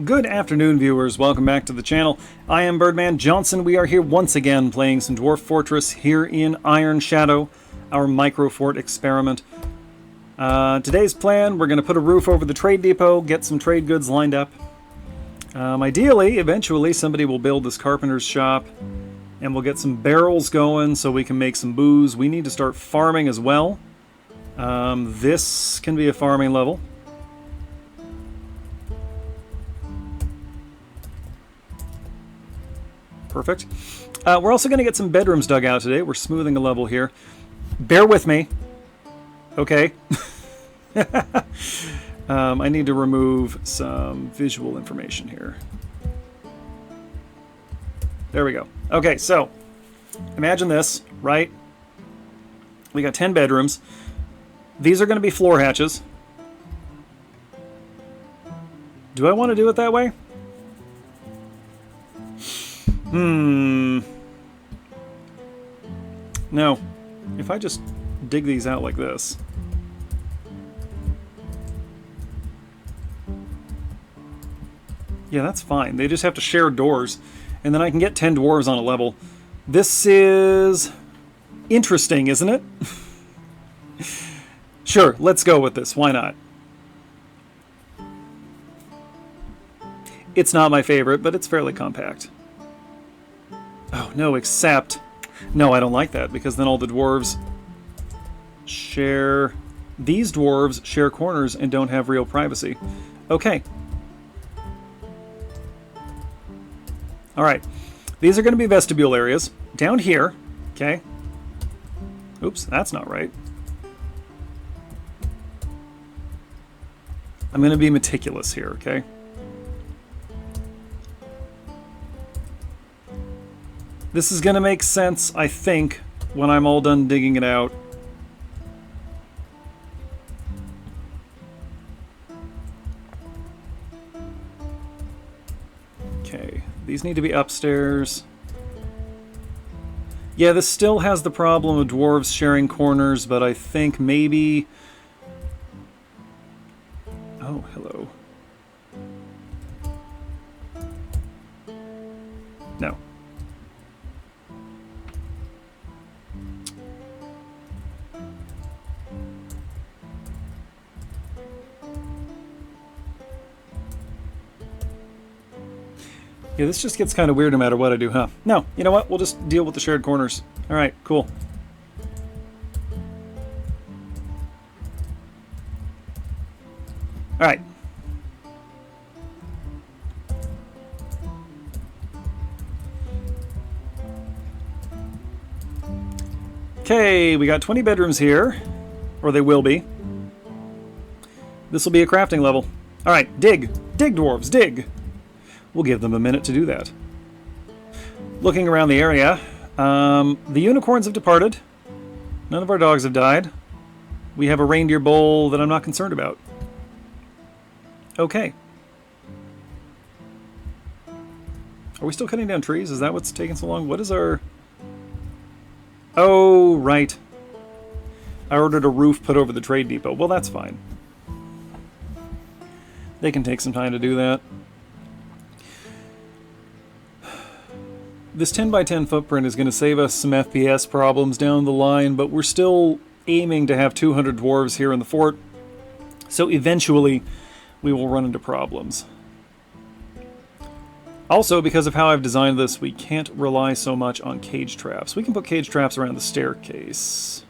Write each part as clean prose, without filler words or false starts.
Good afternoon, viewers. Welcome back to the channel. I am Birdman Johnson. We are here once again playing some Dwarf Fortress here in Ironshadow, our micro-fort experiment. Today's plan, we're going to put a roof over the trade depot, get some trade goods lined up. Ideally, eventually, somebody will build this carpenter's shop, and we'll get some barrels going so we can make some booze. We need to start farming as well. This can be a farming level. Perfect. We're also going to get some bedrooms dug out today. We're smoothing a level here. Bear with me. Okay. I need to remove some visual information here. There we go. Okay, so imagine this, right? We got 10 bedrooms. These are going to be floor hatches. Do I want to do it that way? No. If I just dig these out like this. Yeah, that's fine. They just have to share doors. And then I can get 10 dwarves on a level. This is interesting, isn't it? Sure, let's go with this. Why not? It's not my favorite, but it's fairly compact. Oh, no, except... No, I don't like that, because then all the dwarves share... These dwarves share corners and don't have real privacy. Okay. Alright. These are going to be vestibule areas. Down here. Okay. Oops, that's not right. I'm going to be meticulous here, okay? This is going to make sense, I think, when I'm all done digging it out. Okay, these need to be upstairs. Yeah, this still has the problem of dwarves sharing corners, but I think maybe... Oh, hello. No. Yeah, this just gets kind of weird no matter what I do, huh? No, you know what? We'll just deal with the shared corners. Alright, cool. Alright. Okay, we got 20 bedrooms here. Or they will be. This will be a crafting level. Alright, dig! Dig, dwarves, dig! We'll give them a minute to do that. Looking around the area, the unicorns have departed. None of our dogs have died. We have a reindeer bowl that I'm not concerned about. Okay. Are we still cutting down trees? Is that what's taking so long? What is our... Oh, right. I ordered a roof put over the trade depot. Well, that's fine. They can take some time to do that. This 10 by 10 footprint is going to save us some FPS problems down the line, but we're still aiming to have 200 dwarves here in the fort, so eventually we will run into problems. Also, because of how I've designed this, we can't rely so much on cage traps. We can put cage traps around the staircase,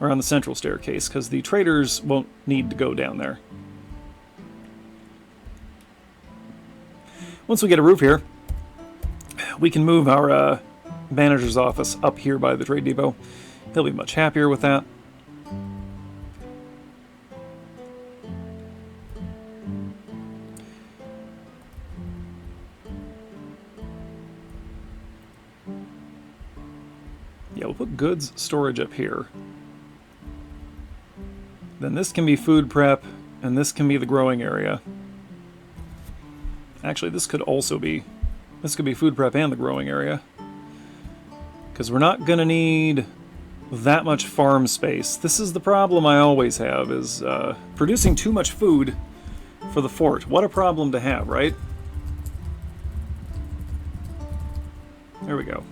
around the central staircase, because the traders won't need to go down there. Once we get a roof here, we can move our manager's office up here by the trade depot. He'll be much happier with that. Yeah, we'll put goods storage up here. Then this can be food prep, and this can be the growing area. Actually, this could also be... This could be food prep and the growing area. Because we're not going to need that much farm space. This is the problem I always have, is producing too much food for the fort. What a problem to have, right? There we go.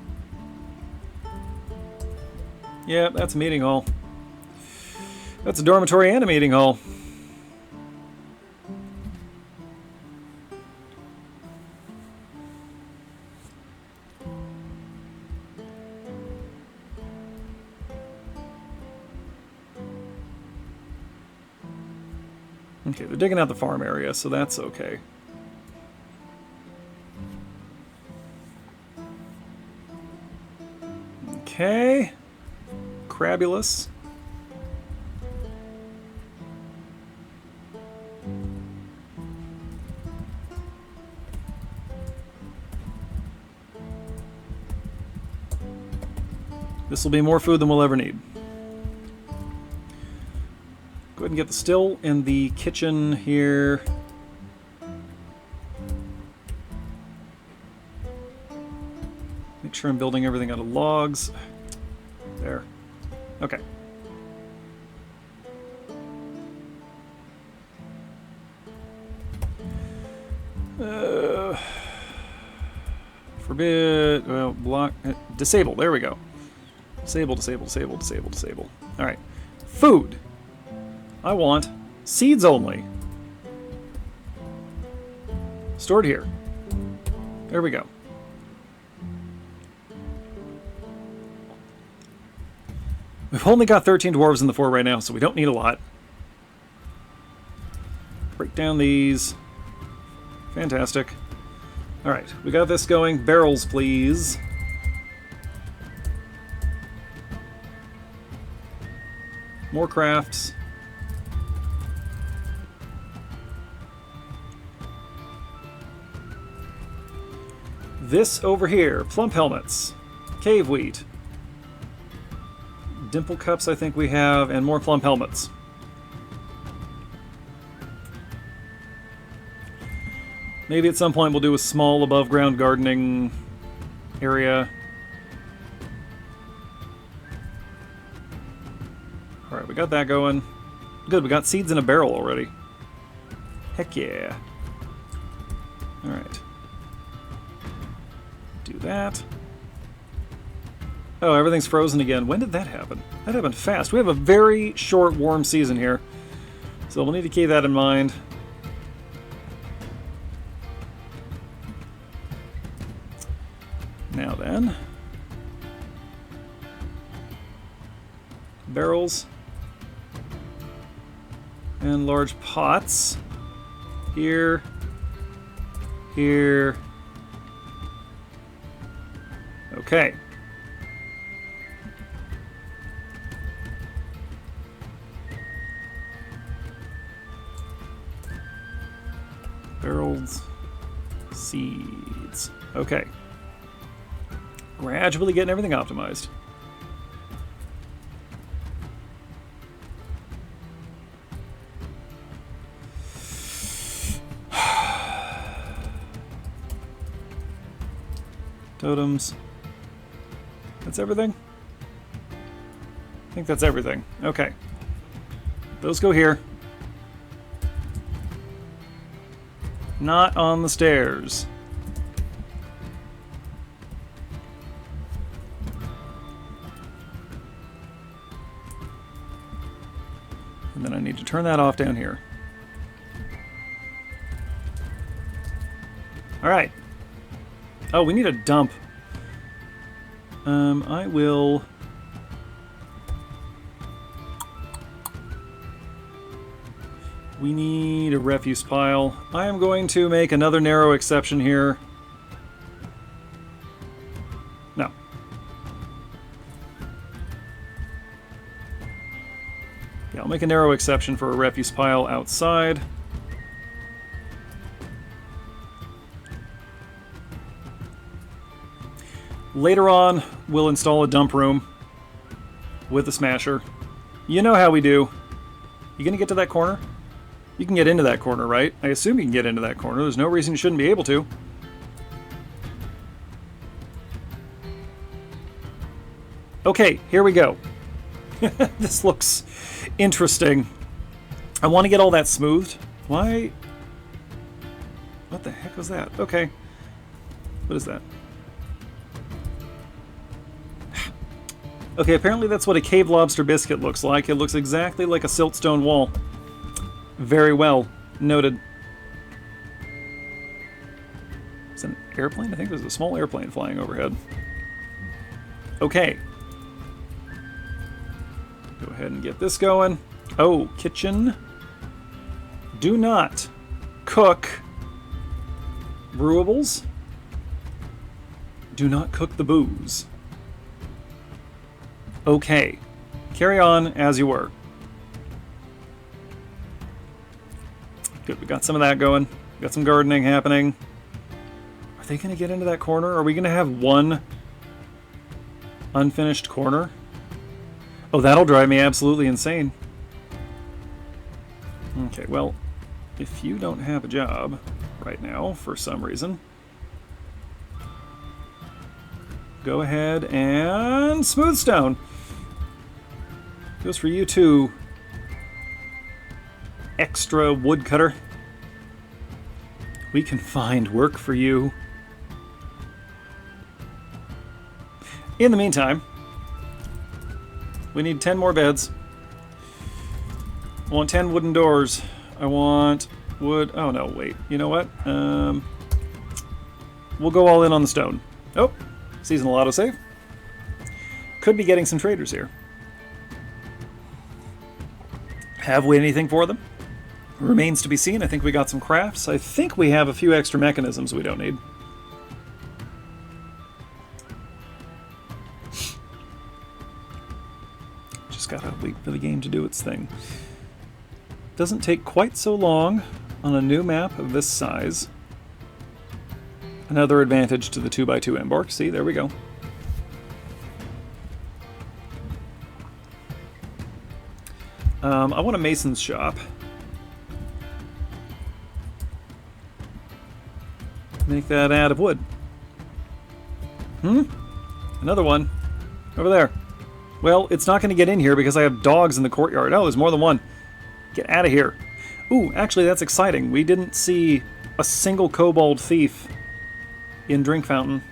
Yeah, that's a meeting hall. That's a dormitory and a meeting hall. Okay, they're digging out the farm area, so that's okay. Okay. Crabulous. This will be more food than we'll ever need. Go ahead and get the still in the kitchen here. Make sure I'm building everything out of logs. There. Okay. Forbid. Well, block. Disable. There we go. Disable, disable, disable, disable, disable. Alright. Food. I want seeds only. Stored here. There we go. We've only got 13 dwarves in the fort right now, so we don't need a lot. Break down these. Fantastic. Alright, we got this going. Barrels, please. More crafts. This over here. Plump helmets. Cave wheat. Dimple cups I think we have, and more plump helmets. Maybe at some point we'll do a small above ground gardening area. Alright, we got that going. Good, we got seeds in a barrel already. Heck yeah. Alright. Do that. Oh, everything's frozen again. When did that happen? That happened fast. We have a very short warm season here, so we'll need to keep that in mind. Now then. Barrels. And large pots. Here. Here. Okay. Barrels. Seeds. Okay. Gradually getting everything optimized. Totems. That's everything? I think that's everything. Okay. Those go here. Not on the stairs. And then I need to turn that off down here. Alright. Oh, we need a dump. I will... We need a refuse pile. I am going to make another narrow exception here. No. Yeah, I'll make a narrow exception for a refuse pile outside. Later on, we'll install a dump room with a smasher. You know how we do. You gonna get to that corner? You can get into that corner, right? I assume you can get into that corner. There's no reason you shouldn't be able to. Okay, here we go. This looks interesting. I want to get all that smoothed. Why What the heck was that? Okay. What is that? Okay, apparently that's what a cave lobster biscuit looks like. It looks exactly like a siltstone wall. Very well. Noted. Is it an airplane? I think there's a small airplane flying overhead. Okay. Go ahead and get this going. Oh, kitchen. Do not cook brewables. Do not cook the booze. Okay. Carry on as you were. Good, we got some of that going. Got some gardening happening. Are they going to get into that corner? Are we going to have one unfinished corner? Oh, that'll drive me absolutely insane. Okay, well, if you don't have a job right now for some reason, go ahead and smooth stone. Goes for you too, extra woodcutter. We can find work for you. In the meantime, we need 10 more beds. I want 10 wooden doors. I want wood. Oh no, wait. You know what? We'll go all in on the stone. Oh, seasonal autosave. Could be getting some traders here. Have we anything for them? Remains to be seen. I think we got some crafts. I think we have a few extra mechanisms we don't need. Just gotta wait for the game to do its thing. Doesn't take quite so long on a new map of this size. Another advantage to the 2x2 embark. See, there we go. I want a mason's shop. Make that out of wood. Another one. Over there. Well, it's not going to get in here because I have dogs in the courtyard. Oh, there's more than one. Get out of here. Ooh, actually, that's exciting. We didn't see a single kobold thief in Drink Fountain.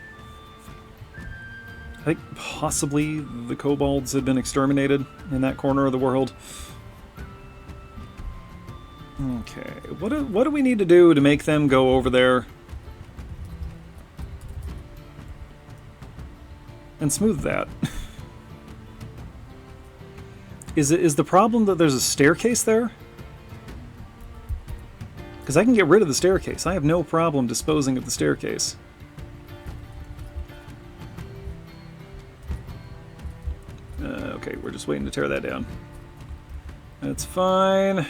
I think possibly the kobolds had been exterminated in that corner of the world. Okay, what do we need to do to make them go over there and smooth that? Is the problem that there's a staircase there? Because I can get rid of the staircase. I have no problem disposing of the staircase. Okay, we're just waiting to tear that down. That's fine.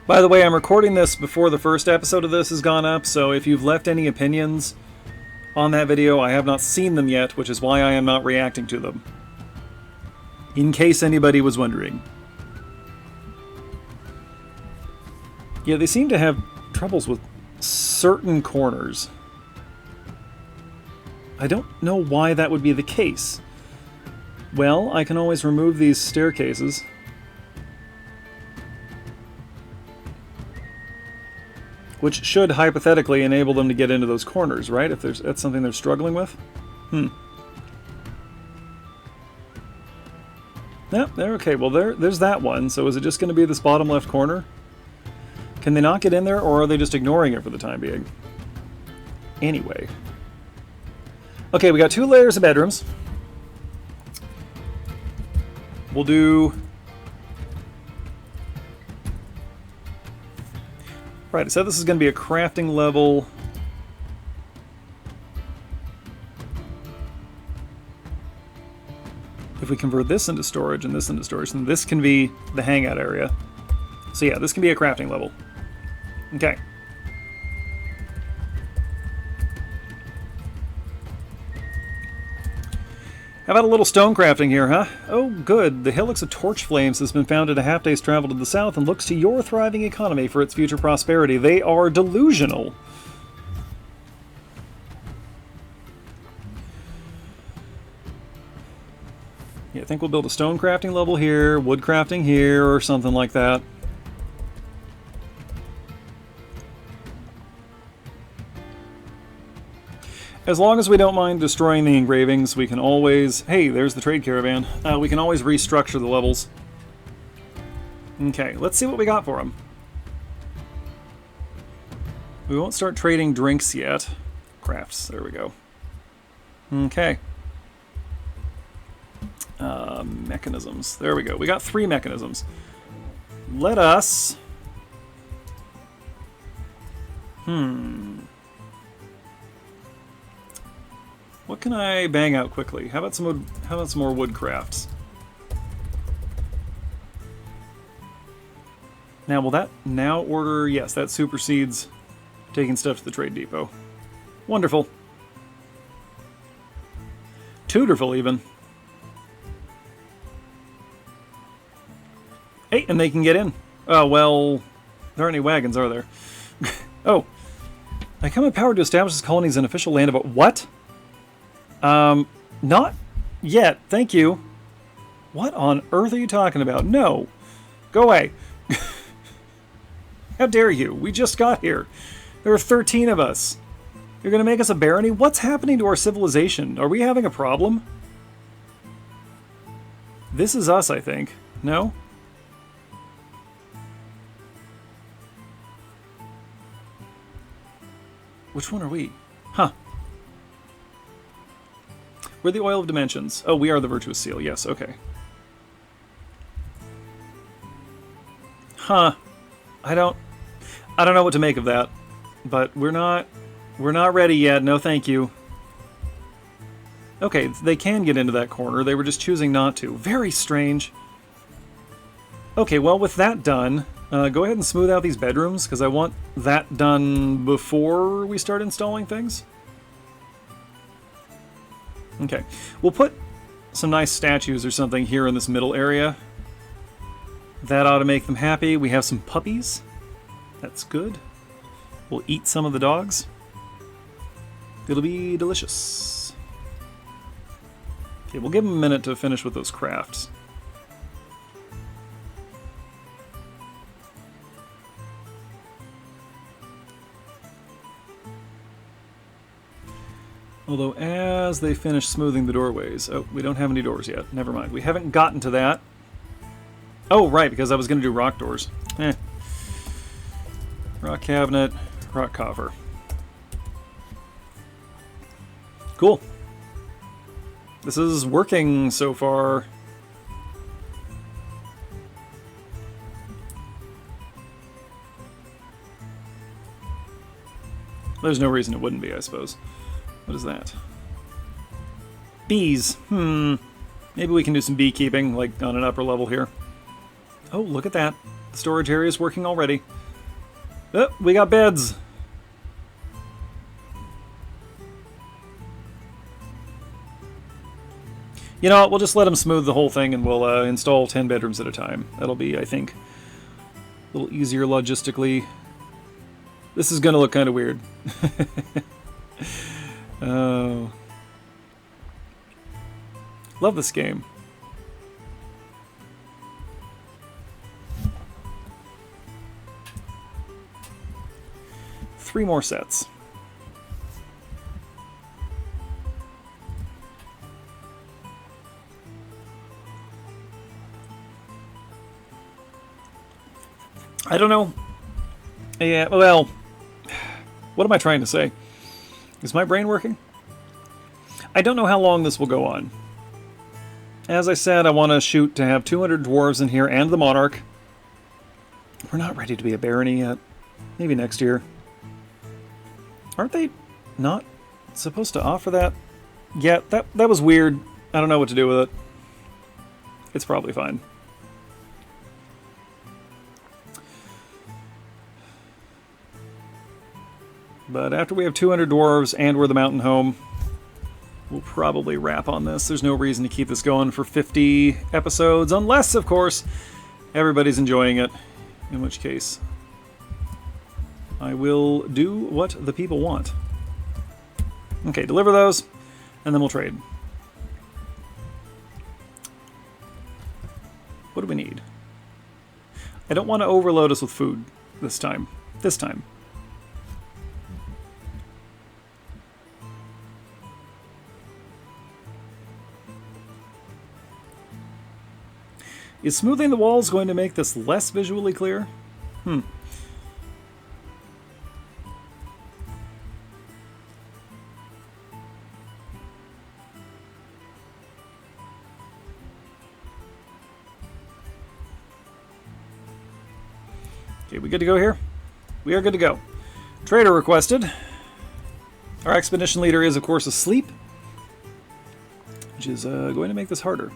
By the way, I'm recording this before the first episode of this has gone up, so if you've left any opinions on that video, I have not seen them yet, which is why I am not reacting to them. In case anybody was wondering. Yeah, they seem to have troubles with certain corners. I don't know why that would be the case. Well, I can always remove these staircases. Which should hypothetically enable them to get into those corners, right? If that's something they're struggling with. Yep, there. Okay, well there's that one. So is it just going to be this bottom left corner? Can they not get in there, or are they just ignoring it for the time being? Anyway. Okay, we got 2 layers of bedrooms. We'll do... Right, I said this is going to be a crafting level. If we convert this into storage and this into storage, then this can be the hangout area. So yeah, this can be a crafting level. Okay. How about a little stone crafting here, huh? Oh, good. The Hillocks of Torch Flames has been found at a half-day's travel to the south and looks to your thriving economy for its future prosperity. They are delusional. Yeah, I think we'll build a stone crafting level here, wood crafting here, or something like that. As long as we don't mind destroying the engravings, we can always... Hey, there's the trade caravan. We can always restructure the levels. Okay, let's see what we got for them. We won't start trading drinks yet. Crafts, there we go. Okay. Mechanisms. There we go. We got 3 mechanisms. Let us... What can I bang out quickly? How about some wood, how about some more wood crafts? Now, will that now order... Yes, that supersedes taking stuff to the trade depot. Wonderful. Tutorful, even. Hey, and they can get in. Oh, well, there aren't any wagons, are there? Oh. I come empowered to establish this colony as an official land of... What? Not yet, thank you. What on earth are you talking about? No. Go away. How dare you? We just got here. There are 13 of us. You're going to make us a barony? What's happening to our civilization? Are we having a problem? This is us, I think. No? Which one are we? Huh. We're the Oil of Dimensions. Oh, we are the Virtuous Seal. Yes, okay. Huh. I don't know what to make of that. But we're not ready yet. No, thank you. Okay, they can get into that corner. They were just choosing not to. Very strange. Okay, well, with that done, go ahead and smooth out these bedrooms, because I want that done before we start installing things. Okay, we'll put some nice statues or something here in this middle area. That ought to make them happy. We have some puppies. That's good. We'll eat some of the dogs. It'll be delicious. Okay, we'll give them a minute to finish with those crafts. Although, as they finish smoothing the doorways... Oh, we don't have any doors yet. Never mind. We haven't gotten to that. Oh, right, because I was going to do rock doors. Rock cabinet, rock coffer. Cool. This is working so far. There's no reason it wouldn't be, I suppose. What is that? Bees. Maybe we can do some beekeeping, like on an upper level here. Oh, look at that. The storage area is working already. Oh, we got beds. You know what, we'll just let them smooth the whole thing and we'll install 10 bedrooms at a time. That'll be, I think, a little easier logistically. This is going to look kind of weird. Oh. Love this game. Three more sets. I don't know. Yeah, well, what am I trying to say? Is my brain working? I don't know how long this will go on. As I said, I want to shoot to have 200 dwarves in here and the monarch. We're not ready to be a barony yet. Maybe next year. Aren't they not supposed to offer that? Yeah, that was weird. I don't know what to do with it. It's probably fine. But after we have 200 dwarves and we're the mountain home, we'll probably wrap on this. There's no reason to keep this going for 50 episodes, unless, of course, everybody's enjoying it, in which case I will do what the people want. Okay, deliver those, and then we'll trade. What do we need? I don't want to overload us with food this time. This time. Is smoothing the walls going to make this less visually clear? Okay, we good to go here? We are good to go. Trader requested. Our expedition leader is, of course, asleep, which is going to make this harder.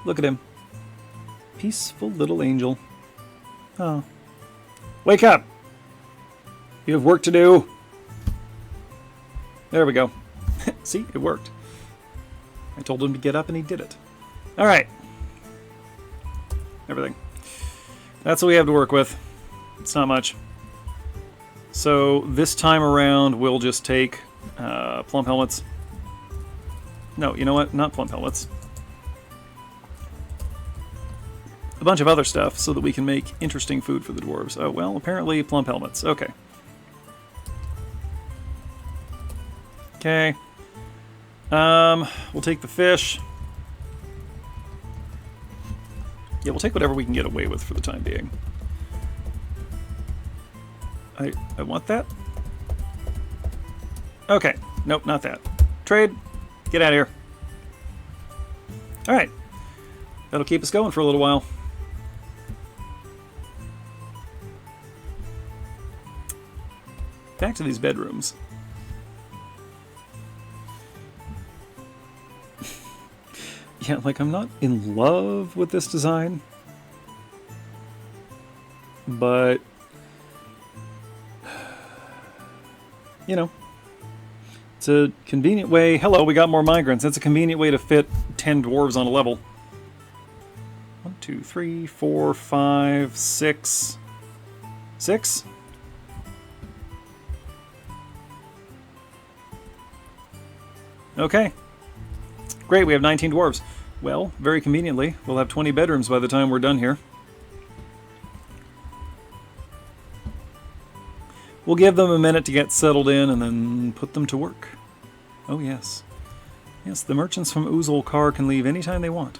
Look at him. Peaceful little angel. Oh. Wake up! You have work to do. There we go. See, it worked. I told him to get up and he did it. Alright. Everything. That's what we have to work with. It's not much. So this time around we'll just take plump helmets. No, you know what? Not plump helmets. A bunch of other stuff so that we can make interesting food for the dwarves. Oh, well, apparently plump helmets. Okay. Okay. We'll take the fish. Yeah, we'll take whatever we can get away with for the time being. I want that. Okay. Nope, not that. Trade. Get out of here. Alright. That'll keep us going for a little while. Back to these bedrooms. Yeah, like I'm not in love with this design, but you know, it's a convenient way. Hello, we got more migrants. That's a convenient way to fit 10 dwarves on a level. 1, 2, 3, 4, 5, 6. 6? Okay. Great, we have 19 dwarves. Well, very conveniently, we'll have 20 bedrooms by the time we're done here. We'll give them a minute to get settled in and then put them to work. Oh, yes. Yes, the merchants from Uzul-Kar can leave anytime they want.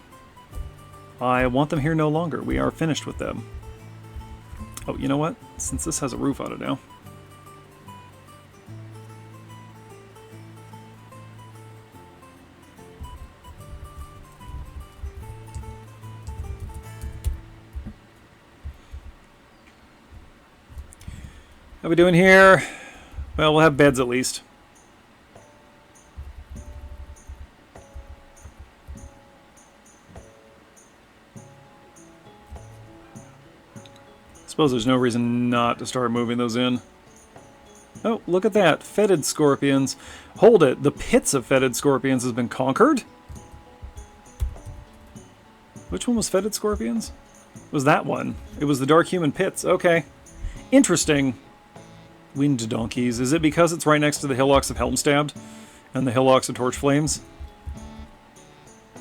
I want them here no longer. We are finished with them. Oh, you know what? Since this has a roof on it now. How are we doing here? Well, we'll have beds at least. Suppose there's no reason not to start moving those in. Oh, look at that. Fetid scorpions. Hold it. The pits of fetid scorpions has been conquered? Which one was fetid scorpions? It was that one. It was the dark human pits. Okay. Interesting. Winged donkeys. Is it because it's right next to the hillocks of Helmstabbed and the hillocks of Torch Flames?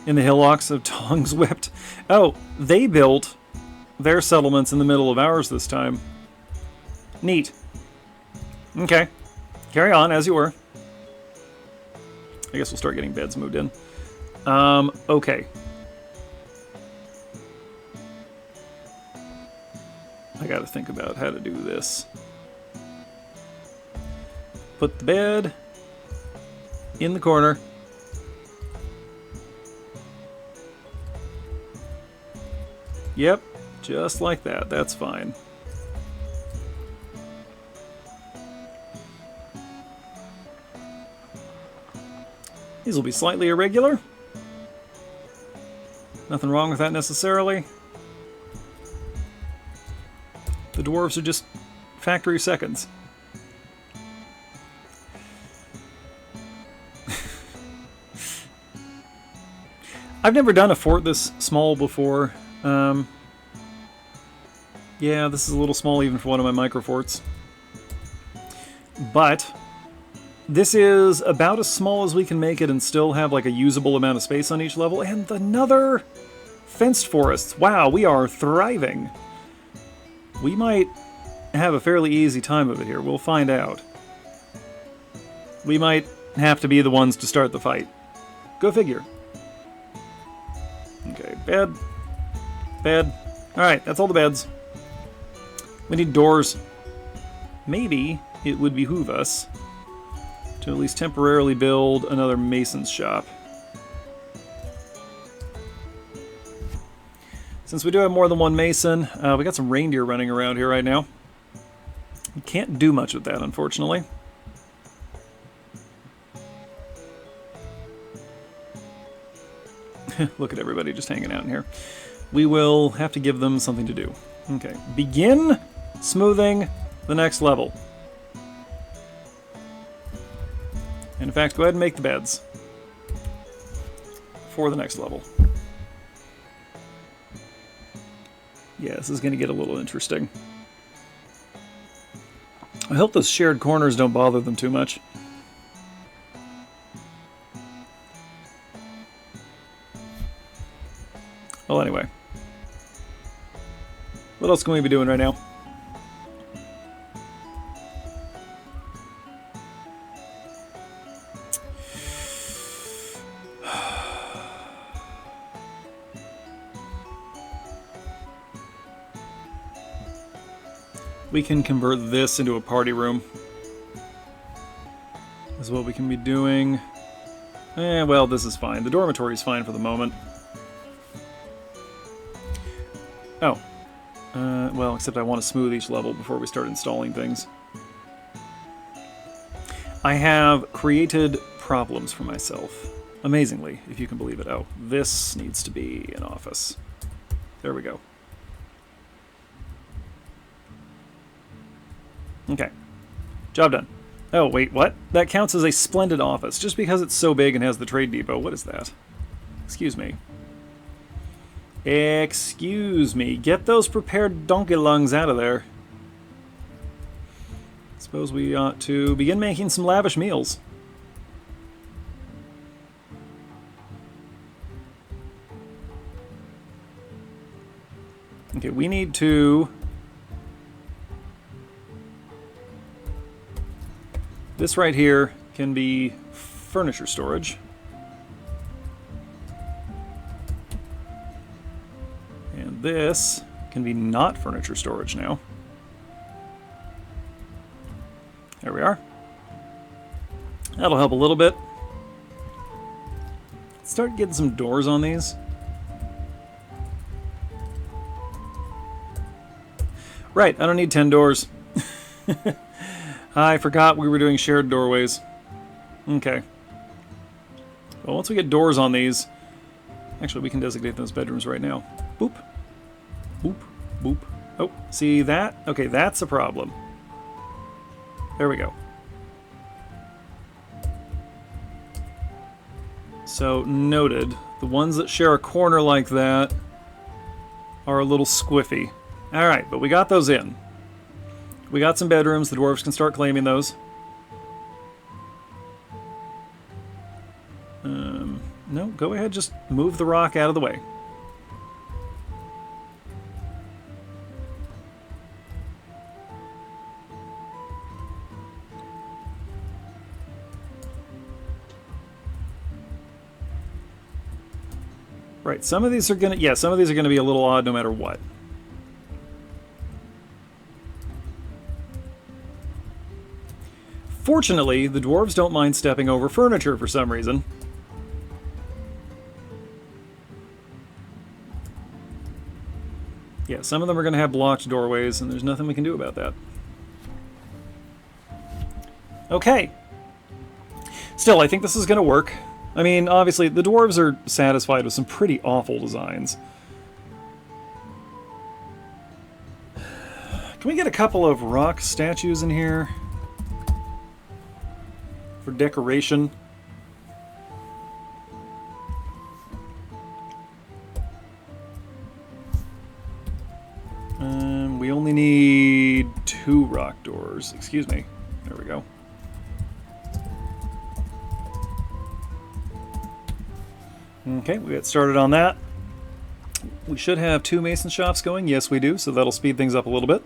And the hillocks of Tongues Whipped? Oh, they built their settlements in the middle of ours this time. Neat. Okay. Carry on as you were. I guess we'll start getting beds moved in. Okay. I gotta think about how to do this. Put the bed in the corner. Yep, just like that. That's fine. These will be slightly irregular. Nothing wrong with that necessarily. The dwarves are just factory seconds. I've never done a fort this small before. Yeah, this is a little small even for one of my micro forts. But This is about as small as we can make it and still have like a usable amount of space on each level. And another fenced forests. Wow, we are thriving. We might have a fairly easy time of it here. We'll find out. We might have to be the ones to start the fight. Go figure. Okay, bed. Bed. Alright, that's all the beds. We need doors. Maybe it would behoove us to at least temporarily build another mason's shop. Since we do have more than one mason, we got some reindeer running around here right now. We can't do much with that, unfortunately. Look at everybody just hanging out in here. We will have to give them something to do. Okay, begin smoothing the next level. And in fact, go ahead and make the beds for the next level. Yeah, this is going to get a little interesting. I hope those shared corners don't bother them too much. Well, anyway. What else can we be doing right now? We can convert this into a party room. Is what we can be doing. Well, this is fine. The dormitory is fine for the moment. Oh. Well, except I want to smooth each level before we start installing things. I have created problems for myself. Amazingly, if you can believe it. Oh, this needs to be an office. There we go. Okay. Job done. Oh, wait, what? That counts as a splendid office, just because it's so big and has the trade depot. What is that? Excuse me. Excuse me. Get those prepared donkey lungs out of there. Suppose we ought to begin making some lavish meals. Okay, we need to... This right here can be furniture storage. And this can be not furniture storage now. There we are. That'll help a little bit. Start getting some doors on these. Right, I don't need 10 doors. I forgot we were doing shared doorways. Okay. Well, once we get doors on these... Actually, we can designate those bedrooms right now. Boop. Boop. Boop. Oh, see that? Okay, that's a problem. There we go. So, noted. The ones that share a corner like that are a little squiffy. Alright, but we got those in. We got some bedrooms. The dwarves can start claiming those. No, go ahead. Just move the rock out of the way. Right, some of these are gonna... Yeah, some of these are gonna be a little odd no matter what. Fortunately, the dwarves don't mind stepping over furniture for some reason. Yeah, some of them are going to have blocked doorways, and there's nothing we can do about that. Okay. Still, I think this is going to work. I mean, obviously, the dwarves are satisfied with some pretty awful designs. Can we get a couple of rock statues in here? For decoration. We only need 2 rock doors. Excuse me. There we go. Okay, we get started on that. We should have 2 mason shops going. Yes, we do, so that'll speed things up a little bit.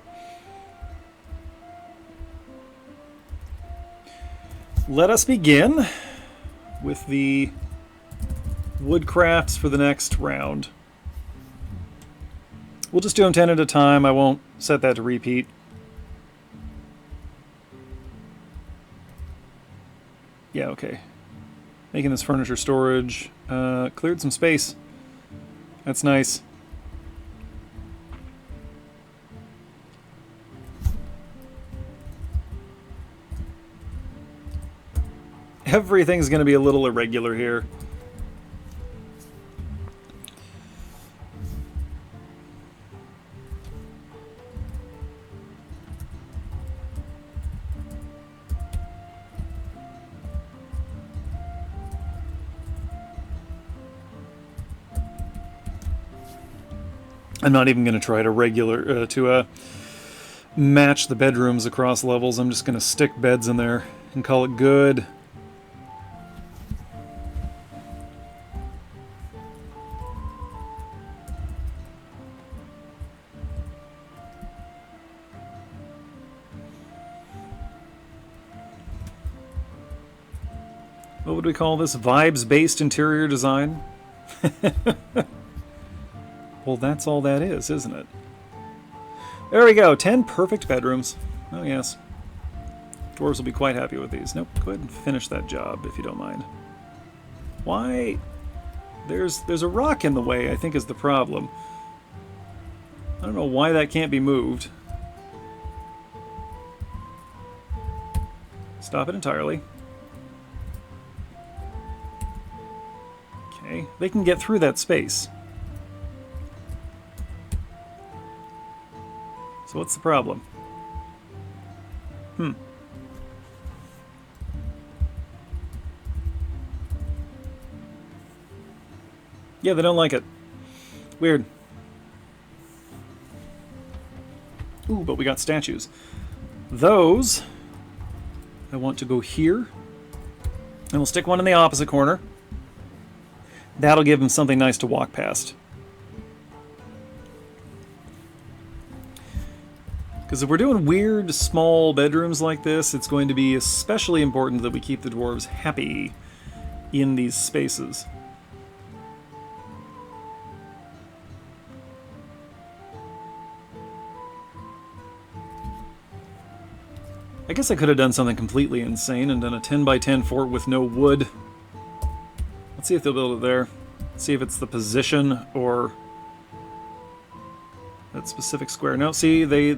Let us begin with the woodcrafts for the next round. We'll just do them 10 at a time. I won't set that to repeat. Yeah, okay. Making this furniture storage. Cleared some space. That's nice. Everything's going to be a little irregular here. I'm not even going to try to match the bedrooms across levels. I'm just going to stick beds in there and call it good. What would we call this? Vibes-based interior design? Well, that's all that is, isn't it? There we go. 10 perfect bedrooms. Oh, yes. Dwarves will be quite happy with these. Nope, go ahead and finish that job, if you don't mind. Why? There's a rock in the way, I think, is the problem. I don't know why that can't be moved. Stop it entirely. Okay, they can get through that space. So what's the problem? Yeah, they don't like it. Weird. Ooh, but we got statues. Those, I want to go here. And we'll stick one in the opposite corner. That'll give them something nice to walk past. Because if we're doing weird, small bedrooms like this, it's going to be especially important that we keep the dwarves happy in these spaces. I guess I could have done something completely insane and done a 10 by 10 fort with no wood. Let's see if they'll build it there. See if it's the position or that specific square. No, see, they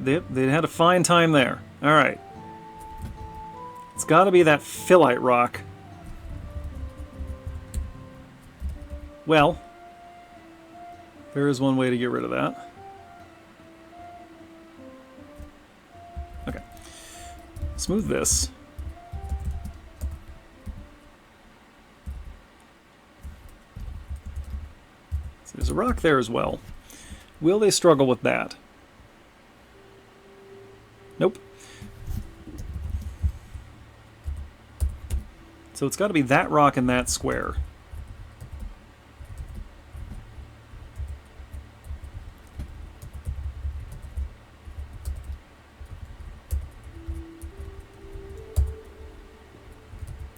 had a fine time there. All right. It's got to be that phyllite rock. Well, there is one way to get rid of that. Okay. Smooth this. So there's a rock there as well. Will they struggle with that? Nope. So it's got to be that rock and that square.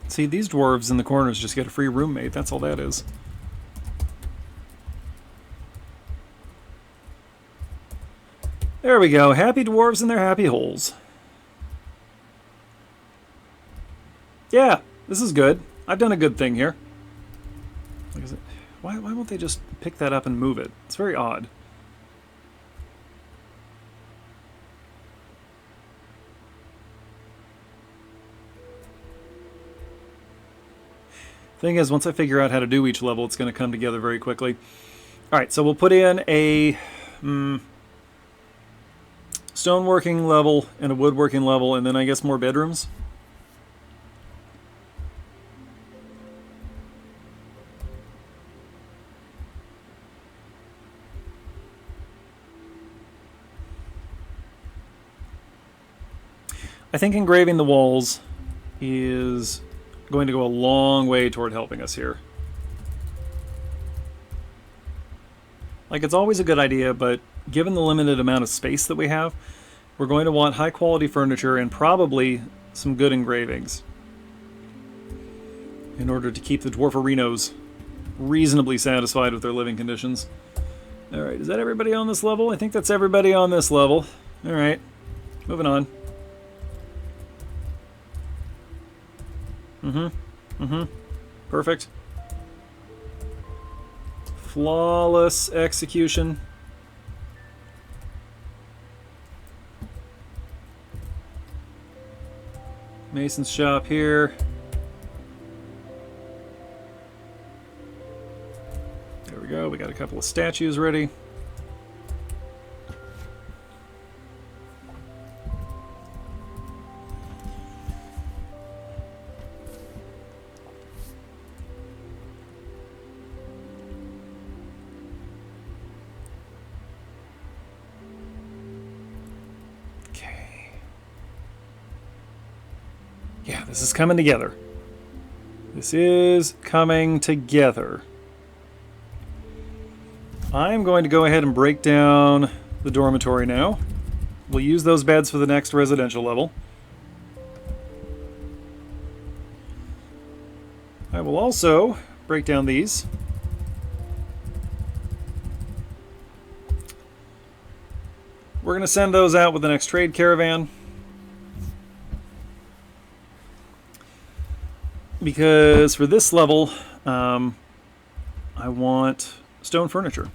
See, these dwarves in the corners just get a free roommate. That's all that is. There we go. Happy dwarves in their happy holes. Yeah, this is good. I've done a good thing here. Why won't they just pick that up and move it? It's very odd. Thing is, once I figure out how to do each level, it's going to come together very quickly. Alright, so we'll put in a stoneworking level and a woodworking level, and then I guess more bedrooms. I think engraving the walls is going to go a long way toward helping us here. Like, it's always a good idea, but given the limited amount of space that we have, we're going to want high-quality furniture and probably some good engravings in order to keep the dwarferinos reasonably satisfied with their living conditions. Alright, is that everybody on this level? I think that's everybody on this level. Alright, moving on. Perfect. Flawless execution. Mason's shop here. There we go. We got a couple of statues ready. Yeah, this is coming together. This is coming together. I'm going to go ahead and break down the dormitory now. We'll use those beds for the next residential level. I will also break down these. We're going to send those out with the next trade caravan. Because for this level, I want stone furniture.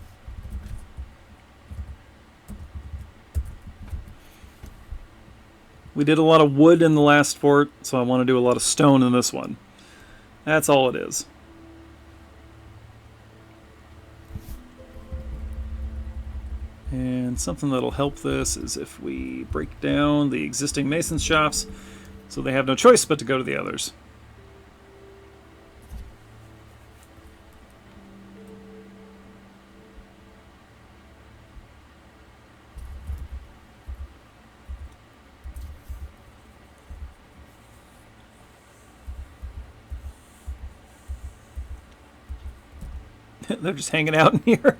We did a lot of wood in the last fort, so I want to do a lot of stone in this one. That's all it is. And something that'll help this is if we break down the existing mason's shops, so they have no choice but to go to the others. They're just hanging out in here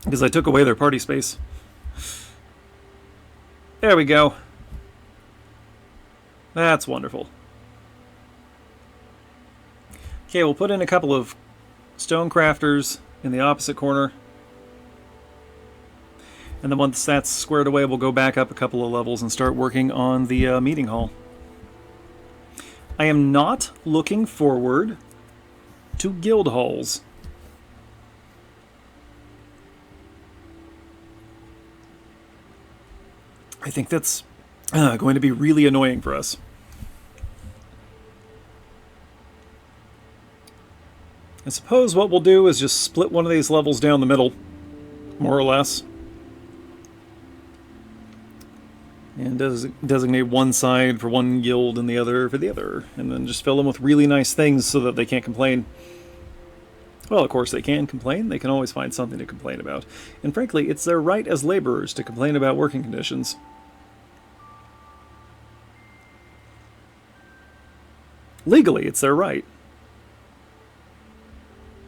because I took away their party space. There we go. That's wonderful. Okay, we'll put in a couple of stone crafters in the opposite corner. And then once that's squared away, we'll go back up a couple of levels and start working on the meeting hall. I am not looking forward to guild halls. I think that's going to be really annoying for us. I suppose what we'll do is just split one of these levels down the middle, more or less. And designate one side for one guild and the other for the other. And then just fill them with really nice things so that they can't complain. Well, of course they can complain. They can always find something to complain about. And frankly, it's their right as laborers to complain about working conditions. Legally, it's their right.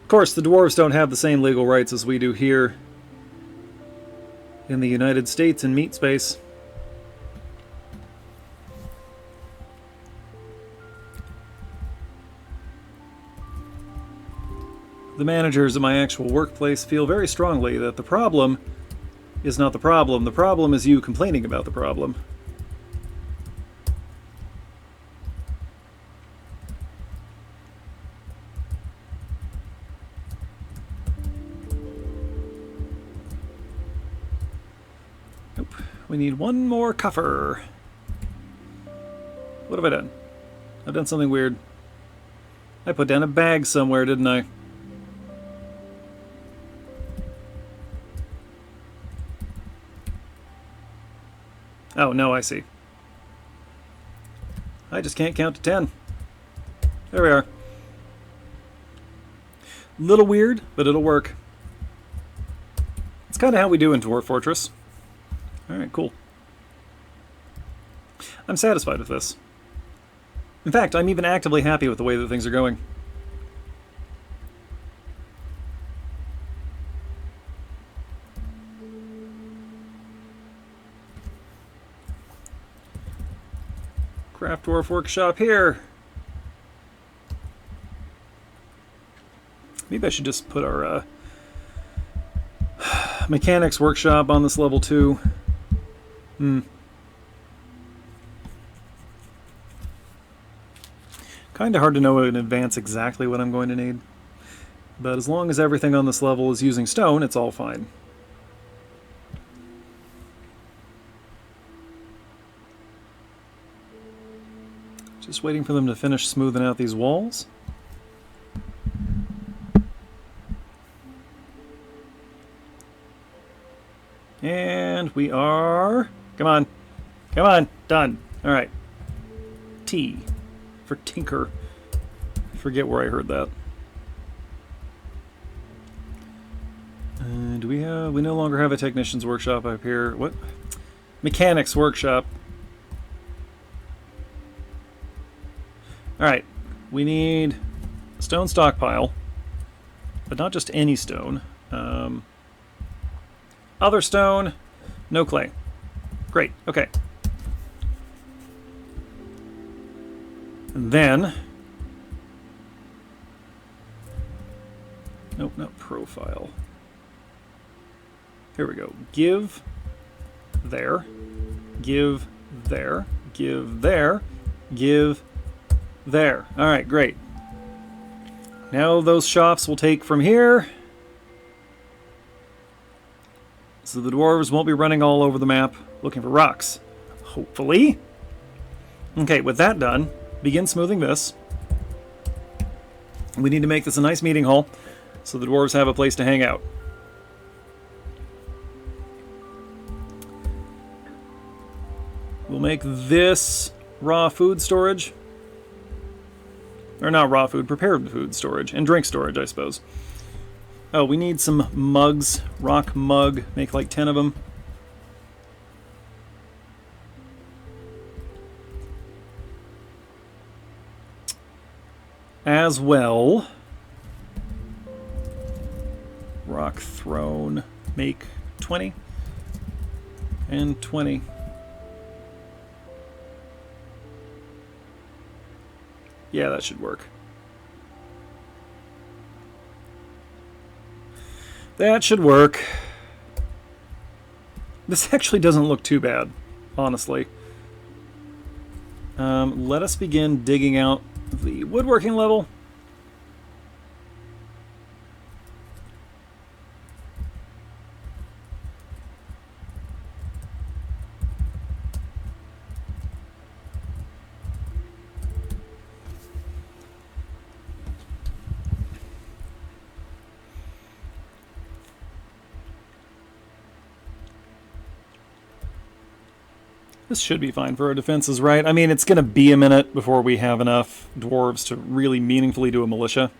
Of course, the dwarves don't have the same legal rights as we do here in the United States in meat space. The managers at my actual workplace feel very strongly that the problem is not the problem is you complaining about the problem. Nope. We need one more coffer. What have I done? I've done something weird. I put down a bag somewhere, didn't I? Oh, no, I see. I just can't count to 10. There we are. Little weird, but it'll work. It's kind of how we do in Dwarf Fortress. Alright, cool. I'm satisfied with this. In fact, I'm even actively happy with the way that things are going. Craft Dwarf Workshop here. Maybe I should just put our Mechanics Workshop on this level too. Kind of hard to know in advance exactly what I'm going to need. But as long as everything on this level is using stone, it's all fine. Just waiting for them to finish smoothing out these walls. And we are... Come on. Come on. Done. All right. T for tinker. I forget where I heard that. Do we have... We no longer have a technician's workshop up here. What? Mechanics workshop. All right. We need a stone stockpile. But not just any stone. Other stone, no clay. Great, okay. And then... Nope, not profile. Here we go. Give there. Give there. Give there. Give there. Alright, great. Now those shops will take from here. So the dwarves won't be running all over the map looking for rocks. Hopefully. Okay, with that done, begin smoothing this. We need to make this a nice meeting hall so the dwarves have a place to hang out. We'll make this raw food storage. Or not raw food, prepared food storage. And drink storage, I suppose. Oh, we need some mugs. Rock mug. Make like 10 of them. As well. Rock throne. Make 20. And 20. Yeah, that should work. That should work. This actually doesn't look too bad, honestly. Let us begin digging out the woodworking level. This should be fine for our defenses, right? I mean, it's going to be a minute before we have enough dwarves to really meaningfully do a militia.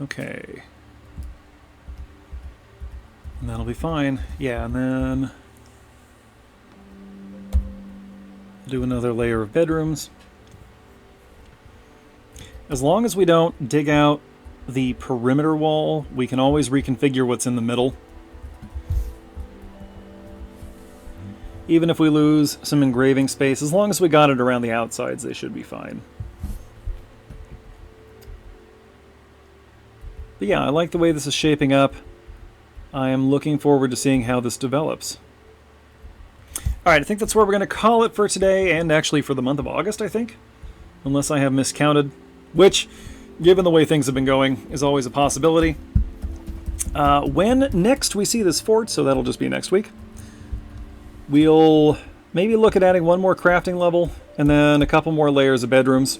Okay. And that'll be fine. Yeah, and then... do another layer of bedrooms. As long as we don't dig out the perimeter wall, we can always reconfigure what's in the middle. Even if we lose some engraving space, as long as we got it around the outsides, they should be fine. But yeah, I like the way this is shaping up. I am looking forward to seeing how this develops. Alright, I think that's where we're going to call it for today, and actually for the month of August, I think. Unless I have miscounted. Which, given the way things have been going, is always a possibility. When next we see this fort, so that'll just be next week, we'll maybe look at adding one more crafting level, and then a couple more layers of bedrooms.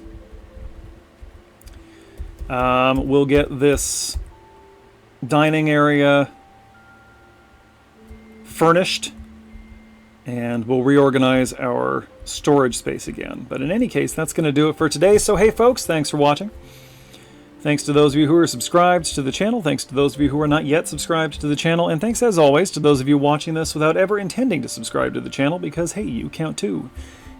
We'll get this dining area furnished, and we'll reorganize our storage space again. But in any case, that's going to do it for today. So hey folks, thanks for watching. Thanks to those of you who are subscribed to the channel. Thanks to those of you who are not yet subscribed to the channel. And thanks, as always, to those of you watching this without ever intending to subscribe to the channel, because, hey, you count too.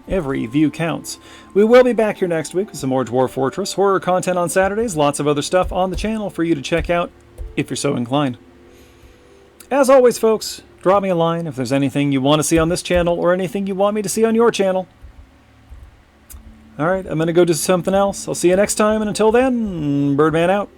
Every view counts. We will be back here next week with some more Dwarf Fortress horror content on Saturdays. Lots of other stuff on the channel for you to check out if you're so inclined. As always, folks, drop me a line if there's anything you want to see on this channel or anything you want me to see on your channel. Alright, I'm going to go do something else. I'll see you next time, and until then, Birdman out.